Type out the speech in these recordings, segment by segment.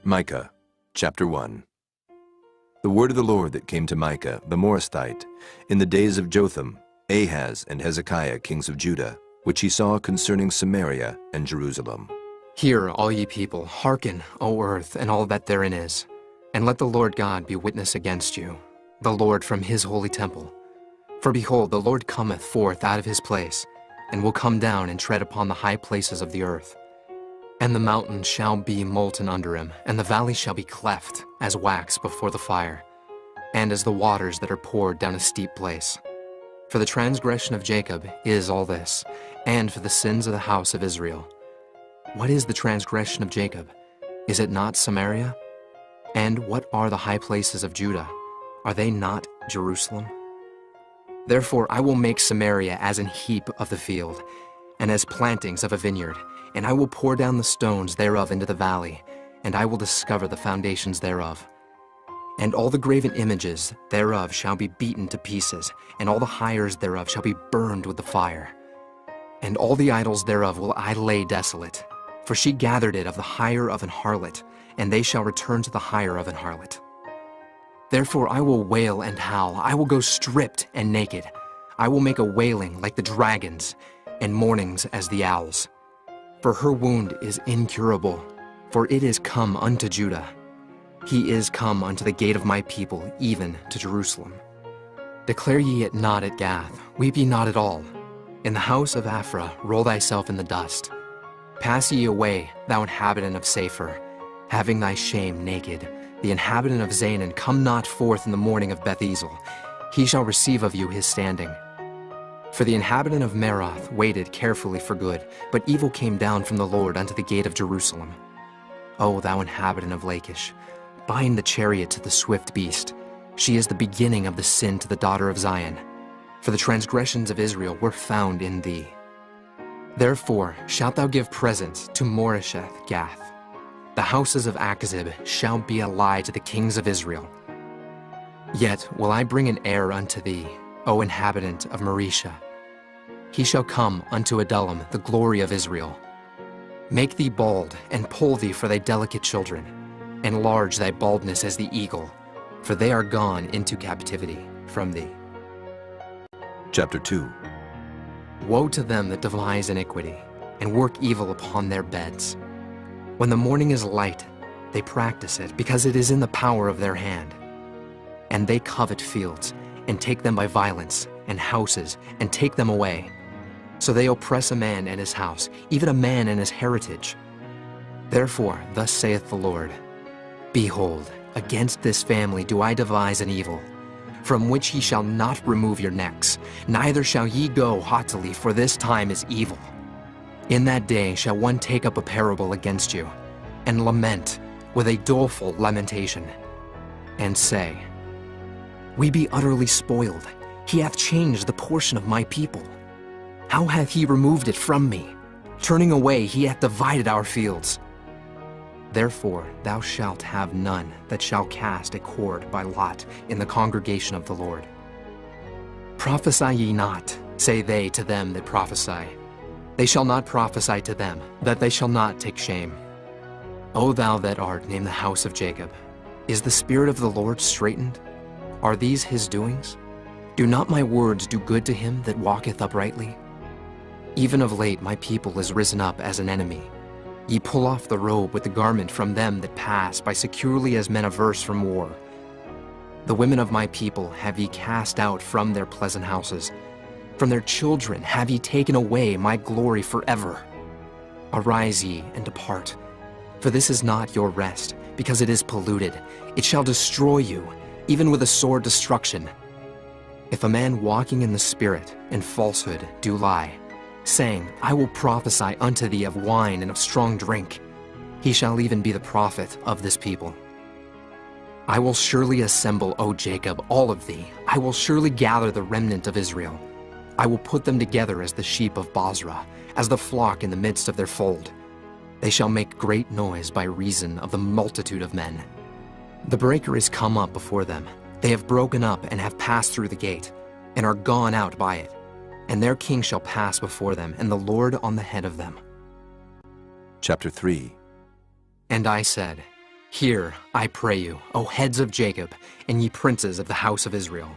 Micah, chapter 1. The word of the Lord that came to Micah, the Morasthite, in the days of Jotham, Ahaz, and Hezekiah, kings of Judah, which he saw concerning Samaria and Jerusalem. Hear, all ye people, hearken, O earth, and all that therein is, and let the Lord God be witness against you, the Lord from his holy temple. For behold, the Lord cometh forth out of his place, and will come down and tread upon the high places of the earth. And the mountains shall be molten under him, and the valley shall be cleft as wax before the fire, and as the waters that are poured down a steep place. For the transgression of Jacob is all this, and for the sins of the house of Israel. What is the transgression of Jacob? Is it not Samaria? And what are the high places of Judah? Are they not Jerusalem? Therefore I will make Samaria as an heap of the field, and as plantings of a vineyard, and I will pour down the stones thereof into the valley, and I will discover the foundations thereof. And all the graven images thereof shall be beaten to pieces, and all the hires thereof shall be burned with the fire. And all the idols thereof will I lay desolate, for she gathered it of the hire of an harlot, and they shall return to the hire of an harlot. Therefore I will wail and howl, I will go stripped and naked. I will make a wailing like the dragons, and mournings as the owls. For her wound is incurable, for it is come unto Judah. He is come unto the gate of my people, even to Jerusalem. Declare ye it not at Gath, weep ye not at all. In the house of Aphrah roll thyself in the dust. Pass ye away, thou inhabitant of Sapher, having thy shame naked. The inhabitant of Zanan, come not forth in the morning of Beth-ezel. He shall receive of you his standing. For the inhabitant of Meroth waited carefully for good, but evil came down from the Lord unto the gate of Jerusalem. O thou inhabitant of Lachish, bind the chariot to the swift beast. She is the beginning of the sin to the daughter of Zion. For the transgressions of Israel were found in thee. Therefore shalt thou give presents to Moresheth Gath. The houses of Achzib shall be a lie to the kings of Israel. Yet will I bring an heir unto thee, O inhabitant of Maresha. He shall come unto Adullam, the glory of Israel. Make thee bald, and poll thee for thy delicate children. Enlarge thy baldness as the eagle, for they are gone into captivity from thee. Chapter 2. Woe to them that devise iniquity, and work evil upon their beds. When the morning is light, they practice it, because it is in the power of their hand. And they covet fields, and take them by violence, and houses, and take them away. So they oppress a man and his house, even a man and his heritage. Therefore, thus saith the Lord, Behold, against this family do I devise an evil, from which ye shall not remove your necks, neither shall ye go haughtily, for this time is evil. In that day shall one take up a parable against you, and lament with a doleful lamentation, and say, We be utterly spoiled. He hath changed the portion of my people. How hath he removed it from me? Turning away, he hath divided our fields. Therefore thou shalt have none that shall cast a cord by lot in the congregation of the Lord. Prophesy ye not, say they to them that prophesy. They shall not prophesy to them, that they shall not take shame. O thou that art named the house of Jacob, is the spirit of the Lord straitened? Are these his doings? Do not my words do good to him that walketh uprightly? Even of late my people is risen up as an enemy. Ye pull off the robe with the garment from them that pass by securely as men averse from war. The women of my people have ye cast out from their pleasant houses. From their children have ye taken away my glory forever. Arise ye and depart, for this is not your rest, because it is polluted. It shall destroy you, even with a sore destruction. If a man walking in the Spirit and falsehood do lie, saying, I will prophesy unto thee of wine and of strong drink, he shall even be the prophet of this people. I will surely assemble, O Jacob, all of thee. I will surely gather the remnant of Israel. I will put them together as the sheep of Bozrah, as the flock in the midst of their fold. They shall make great noise by reason of the multitude of men. The breaker is come up before them. They have broken up and have passed through the gate, and are gone out by it. And their king shall pass before them, and the Lord on the head of them. Chapter 3. And I said, Hear, I pray you, O heads of Jacob, and ye princes of the house of Israel.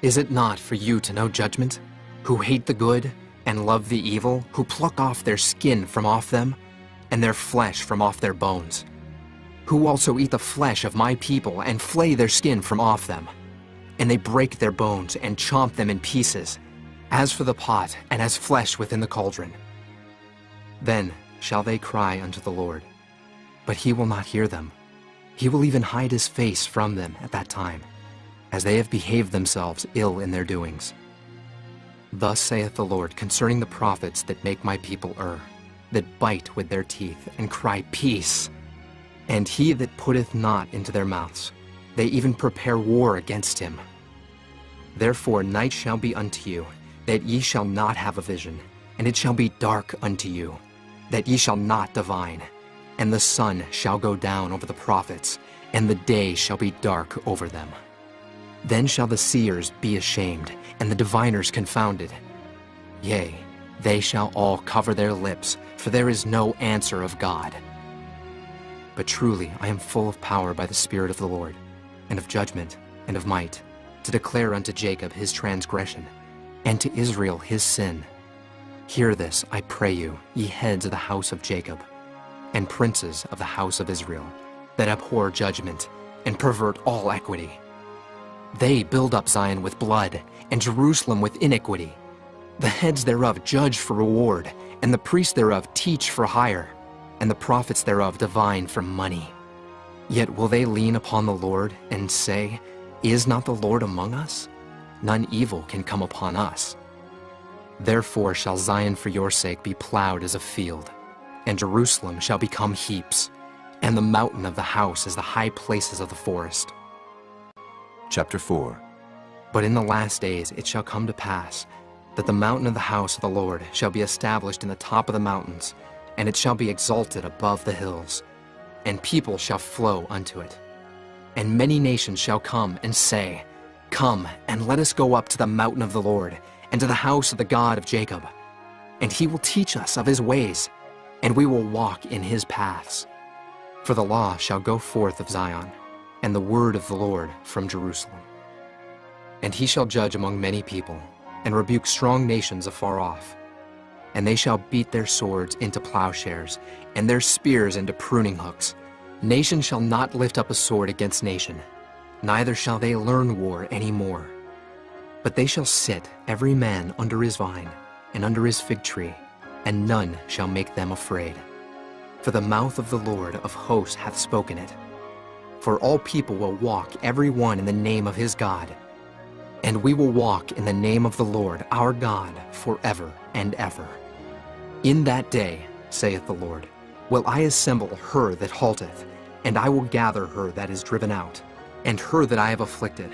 Is it not for you to know judgment, who hate the good and love the evil, who pluck off their skin from off them, and their flesh from off their bones, who also eat the flesh of my people and flay their skin from off them, and they break their bones and chomp them in pieces, as for the pot and as flesh within the cauldron? Then shall they cry unto the Lord, but he will not hear them. He will even hide his face from them at that time, as they have behaved themselves ill in their doings. Thus saith the Lord concerning the prophets that make my people err, that bite with their teeth and cry, Peace! And he that putteth not into their mouths, they even prepare war against him. Therefore night shall be unto you, that ye shall not have a vision, and it shall be dark unto you, that ye shall not divine. And the sun shall go down over the prophets, and the day shall be dark over them. Then shall the seers be ashamed, and the diviners confounded. Yea, they shall all cover their lips, for there is no answer of God. But truly I am full of power by the Spirit of the Lord, and of judgment, and of might, to declare unto Jacob his transgression, and to Israel his sin. Hear this, I pray you, ye heads of the house of Jacob, and princes of the house of Israel, that abhor judgment, and pervert all equity. They build up Zion with blood, and Jerusalem with iniquity. The heads thereof judge for reward, and the priests thereof teach for hire, and the prophets thereof divine for money. Yet will they lean upon the Lord, and say, Is not the Lord among us? None evil can come upon us. Therefore shall Zion for your sake be plowed as a field, and Jerusalem shall become heaps, and the mountain of the house as the high places of the forest. Chapter 4. But in the last days it shall come to pass that the mountain of the house of the Lord shall be established in the top of the mountains, and it shall be exalted above the hills, and people shall flow unto it. And many nations shall come and say, Come, and let us go up to the mountain of the Lord, and to the house of the God of Jacob. And he will teach us of his ways, and we will walk in his paths. For the law shall go forth of Zion, and the word of the Lord from Jerusalem. And he shall judge among many people, and rebuke strong nations afar off. And they shall beat their swords into plowshares, and their spears into pruning hooks. Nation shall not lift up a sword against nation, neither shall they learn war any more. But they shall sit every man under his vine, and under his fig tree, and none shall make them afraid. For the mouth of the Lord of hosts hath spoken it. For all people will walk every one in the name of his God, and we will walk in the name of the Lord our God forever and ever. In that day, saith the Lord, will I assemble her that halteth, and I will gather her that is driven out, and her that I have afflicted,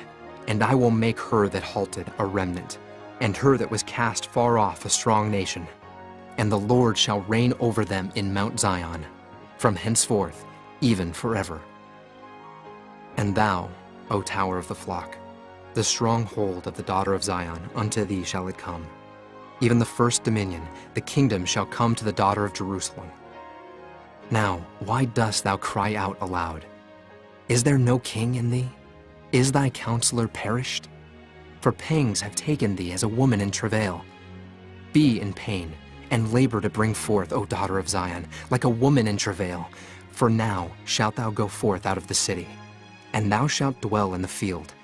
and I will make her that halted a remnant, and her that was cast far off a strong nation. And the Lord shall reign over them in Mount Zion, from henceforth, even forever. And thou, O tower of the flock, the stronghold of the daughter of Zion, unto thee shall it come. Even the first dominion, the kingdom shall come to the daughter of Jerusalem. Now, why dost thou cry out aloud? Is there no king in thee? Is thy counselor perished? For pangs have taken thee as a woman in travail. Be in pain, and labor to bring forth, O daughter of Zion, like a woman in travail. For now shalt thou go forth out of the city, and thou shalt dwell in the field,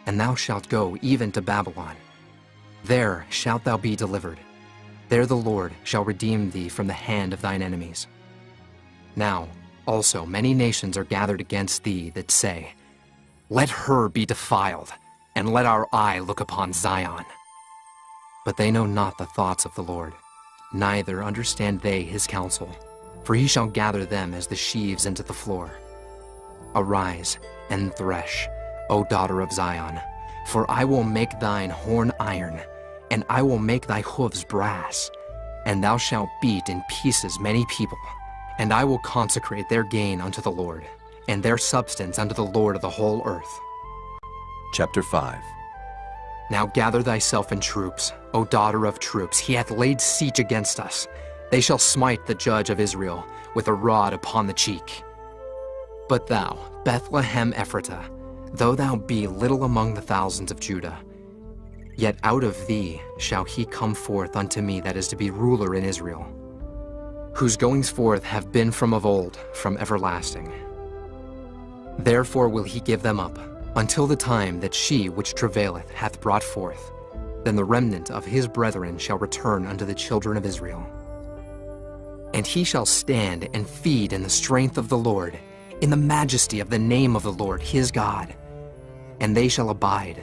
and thou shalt go even to Babylon. There shalt thou be delivered. There the Lord shall redeem thee from the hand of thine enemies. Now also many nations are gathered against thee that say, Let her be defiled, and let our eye look upon Zion. But they know not the thoughts of the Lord, neither understand they his counsel, for he shall gather them as the sheaves into the floor. Arise and thresh, O daughter of Zion, for I will make thine horn iron, and I will make thy hoofs brass, and thou shalt beat in pieces many people, and I will consecrate their gain unto the Lord, and their substance unto the Lord of the whole earth. Chapter 5. Now gather thyself in troops, O daughter of troops. He hath laid siege against us. They shall smite the judge of Israel with a rod upon the cheek. But thou, Bethlehem Ephratah, though thou be little among the thousands of Judah, yet out of thee shall he come forth unto me that is to be ruler in Israel, whose goings forth have been from of old, from everlasting. Therefore will he give them up, until the time that she which travaileth hath brought forth. Then the remnant of his brethren shall return unto the children of Israel. And he shall stand and feed in the strength of the Lord, in the majesty of the name of the Lord his God. And they shall abide,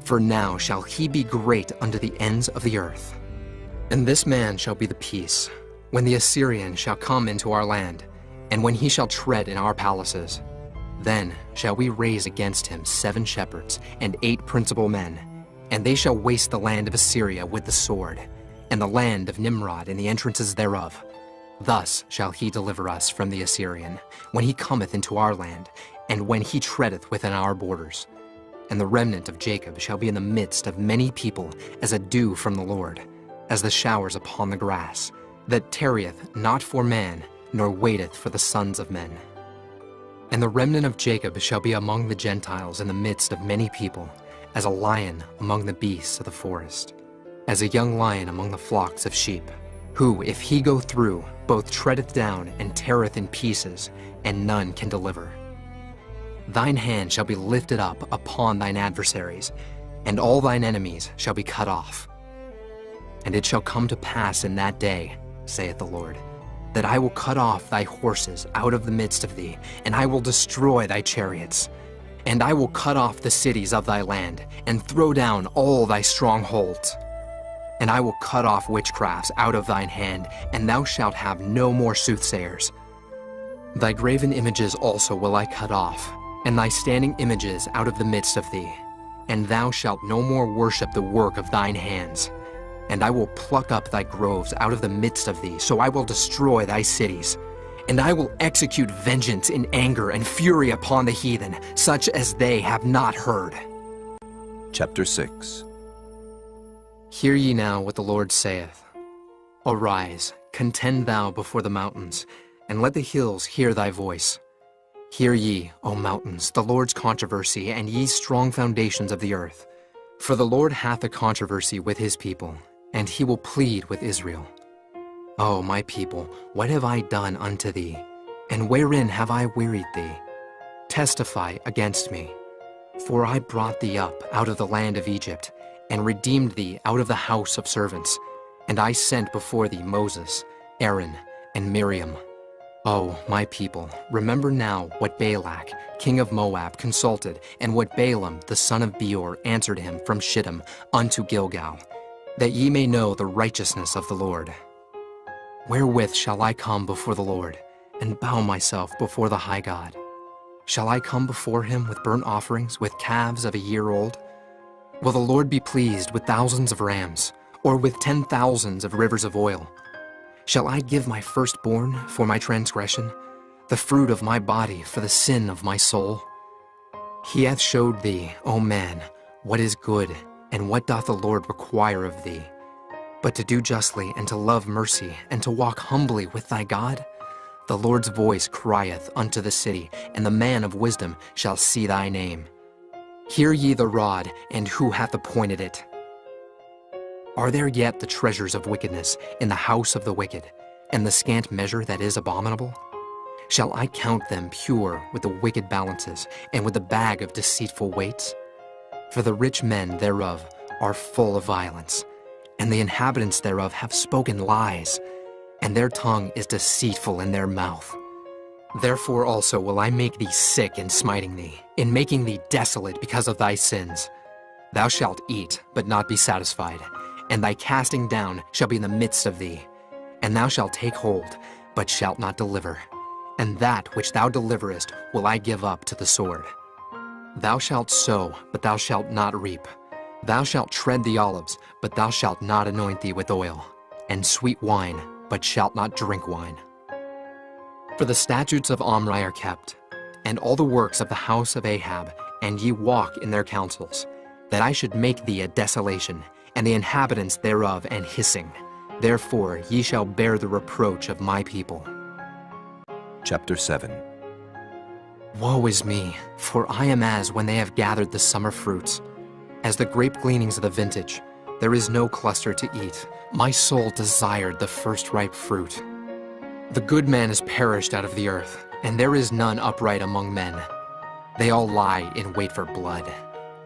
for now shall he be great unto the ends of the earth. And this man shall be the peace, when the Assyrian shall come into our land, and when he shall tread in our palaces. Then shall we raise against him 7 shepherds and 8 principal men, and they shall waste the land of Assyria with the sword, and the land of Nimrod and the entrances thereof. Thus shall he deliver us from the Assyrian, when he cometh into our land, and when he treadeth within our borders. And the remnant of Jacob shall be in the midst of many people, as a dew from the Lord, as the showers upon the grass, that tarrieth not for man, nor waiteth for the sons of men. And the remnant of Jacob shall be among the Gentiles in the midst of many people, as a lion among the beasts of the forest, as a young lion among the flocks of sheep, who, if he go through, both treadeth down and teareth in pieces, and none can deliver. Thine hand shall be lifted up upon thine adversaries, and all thine enemies shall be cut off. And it shall come to pass in that day, saith the Lord, that I will cut off thy horses out of the midst of thee, and I will destroy thy chariots. And I will cut off the cities of thy land, and throw down all thy strongholds. And I will cut off witchcrafts out of thine hand, and thou shalt have no more soothsayers. Thy graven images also will I cut off, and thy standing images out of the midst of thee. And thou shalt no more worship the work of thine hands. And I will pluck up thy groves out of the midst of thee, so I will destroy thy cities. And I will execute vengeance in anger and fury upon the heathen, such as they have not heard. Chapter 6. Hear ye now what the Lord saith. Arise, contend thou before the mountains, and let the hills hear thy voice. Hear ye, O mountains, the Lord's controversy, and ye strong foundations of the earth. For the Lord hath a controversy with his people, and he will plead with Israel. O my people, what have I done unto thee? And wherein have I wearied thee? Testify against me. For I brought thee up out of the land of Egypt, and redeemed thee out of the house of servants. And I sent before thee Moses, Aaron, and Miriam. O my people, remember now what Balak, king of Moab, consulted, and what Balaam, the son of Beor, answered him from Shittim unto Gilgal, that ye may know the righteousness of the Lord. Wherewith shall I come before the Lord, and bow myself before the high God? Shall I come before him with burnt offerings, with calves of a year old? Will the Lord be pleased with thousands of rams, or with 10,000s of rivers of oil? Shall I give my firstborn for my transgression, the fruit of my body for the sin of my soul? He hath showed thee, O man, what is good, and what doth the Lord require of thee, but to do justly, and to love mercy, and to walk humbly with thy God? The Lord's voice crieth unto the city, and the man of wisdom shall see thy name. Hear ye the rod, and who hath appointed it? Are there yet the treasures of wickedness in the house of the wicked, and the scant measure that is abominable? Shall I count them pure with the wicked balances, and with the bag of deceitful weights? For the rich men thereof are full of violence, and the inhabitants thereof have spoken lies, and their tongue is deceitful in their mouth. Therefore also will I make thee sick in smiting thee, in making thee desolate because of thy sins. Thou shalt eat, but not be satisfied, and thy casting down shall be in the midst of thee. And thou shalt take hold, but shalt not deliver. And that which thou deliverest will I give up to the sword. Thou shalt sow, but thou shalt not reap. Thou shalt tread the olives, but thou shalt not anoint thee with oil, and sweet wine, but shalt not drink wine. For the statutes of Omri are kept, and all the works of the house of Ahab, and ye walk in their counsels, that I should make thee a desolation, and the inhabitants thereof an hissing. Therefore ye shall bear the reproach of my people. Chapter 7. Woe is me, for I am as when they have gathered the summer fruits. As the grape gleanings of the vintage, there is no cluster to eat. My soul desired the first ripe fruit. The good man is perished out of the earth, and there is none upright among men. They all lie in wait for blood.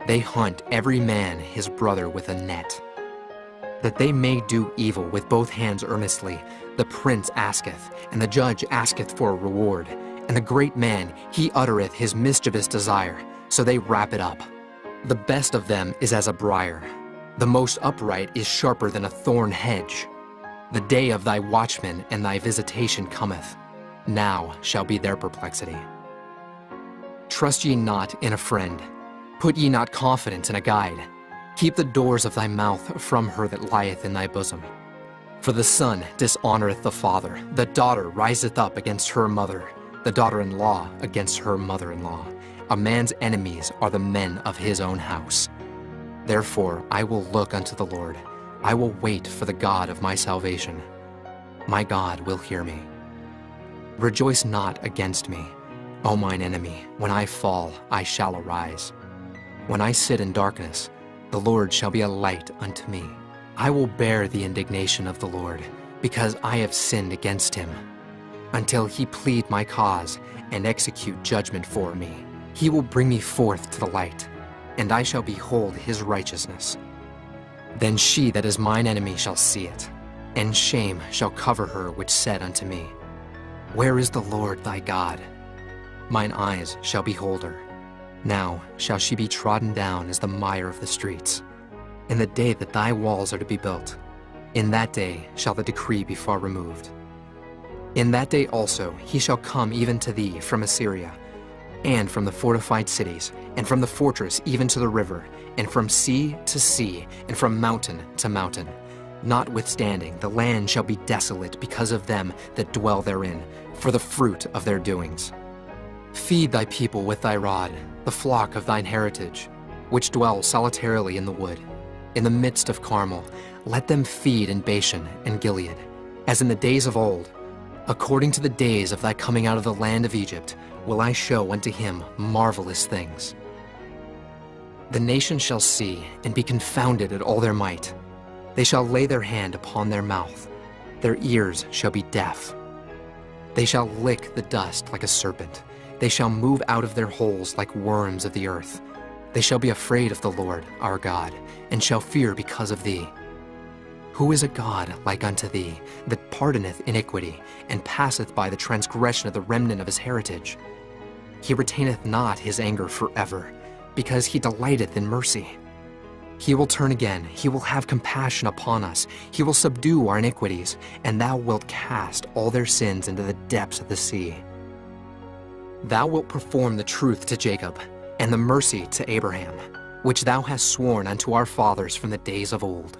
They hunt every man his brother with a net. That they may do evil with both hands earnestly, the prince asketh, and the judge asketh for a reward. And the great man, he uttereth his mischievous desire, so they wrap it up. The best of them is as a briar. The most upright is sharper than a thorn hedge. The day of thy watchman and thy visitation cometh. Now shall be their perplexity. Trust ye not in a friend. Put ye not confidence in a guide. Keep the doors of thy mouth from her that lieth in thy bosom. For the son dishonoreth the father, the daughter riseth up against her mother, the daughter-in-law against her mother-in-law. A man's enemies are the men of his own house. Therefore I will look unto the Lord. I will wait for the God of my salvation. My God will hear me. Rejoice not against me, O mine enemy. When I fall, I shall arise. When I sit in darkness, the Lord shall be a light unto me. I will bear the indignation of the Lord, because I have sinned against him. Until he plead my cause and execute judgment for me, he will bring me forth to the light, and I shall behold his righteousness. Then she that is mine enemy shall see it, and shame shall cover her which said unto me, Where is the Lord thy God? Mine eyes shall behold her. Now shall she be trodden down as the mire of the streets. In the day that thy walls are to be built, in that day shall the decree be far removed. In that day also he shall come even to thee from Assyria, and from the fortified cities, and from the fortress even to the river, and from sea to sea, and from mountain to mountain. Notwithstanding, the land shall be desolate because of them that dwell therein, for the fruit of their doings. Feed thy people with thy rod, the flock of thine heritage, which dwell solitarily in the wood. In the midst of Carmel, let them feed in Bashan and Gilead, as in the days of old. According to the days of thy coming out of the land of Egypt, will I show unto him marvelous things. The nations shall see and be confounded at all their might. They shall lay their hand upon their mouth. Their ears shall be deaf. They shall lick the dust like a serpent. They shall move out of their holes like worms of the earth. They shall be afraid of the Lord our God, and shall fear because of thee. Who is a God like unto thee, that pardoneth iniquity, and passeth by the transgression of the remnant of his heritage? He retaineth not his anger forever, because he delighteth in mercy. He will turn again, he will have compassion upon us, he will subdue our iniquities, and thou wilt cast all their sins into the depths of the sea. Thou wilt perform the truth to Jacob, and the mercy to Abraham, which thou hast sworn unto our fathers from the days of old.